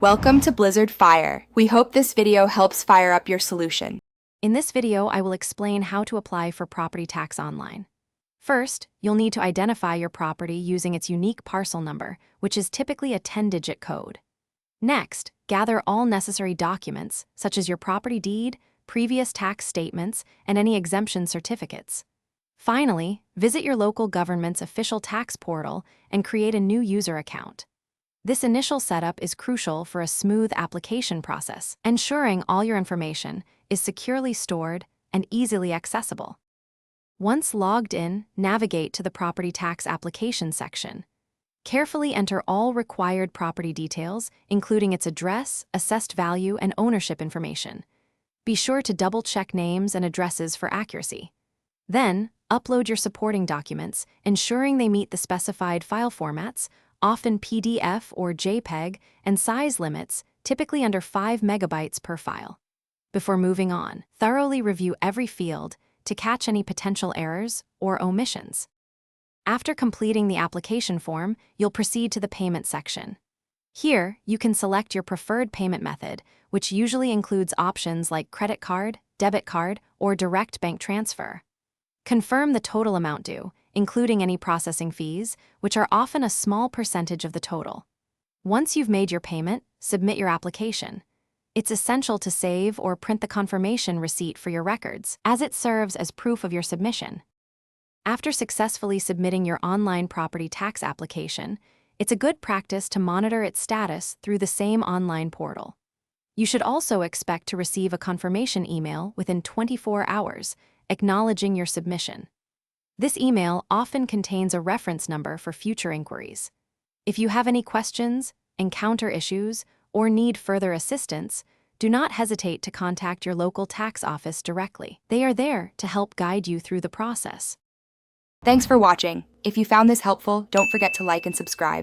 Welcome to Blizzard Fire. We hope this video helps fire up your solution. In this video, I will explain how to apply for property tax online. First, you'll need to identify your property using its unique parcel number, which is typically a 10-digit code. Next, gather all necessary documents, such as your property deed, previous tax statements, and any exemption certificates. Finally, visit your local government's official tax portal and create a new user account. This initial setup is crucial for a smooth application process, ensuring all your information is securely stored and easily accessible. Once logged in, navigate to the Property Tax Application section. Carefully enter all required property details, including its address, assessed value, and ownership information. Be sure to double-check names and addresses for accuracy. Then, upload your supporting documents, ensuring they meet the specified file formats, often PDF or JPEG, and size limits, typically under 5 megabytes per file. Before moving on, thoroughly review every field to catch any potential errors or omissions. After completing the application form, you'll proceed to the payment section. Here, you can select your preferred payment method, which usually includes options like credit card, debit card, or direct bank transfer. Confirm the total amount due, including any processing fees, which are often a small percentage of the total. Once you've made your payment, submit your application. It's essential to save or print the confirmation receipt for your records, as it serves as proof of your submission. After successfully submitting your online property tax application, it's a good practice to monitor its status through the same online portal. You should also expect to receive a confirmation email within 24 hours, acknowledging your submission. This email often contains a reference number for future inquiries. If you have any questions, encounter issues, or need further assistance, do not hesitate to contact your local tax office directly. They are there to help guide you through the process. Thanks for watching. If you found this helpful, don't forget to like and subscribe.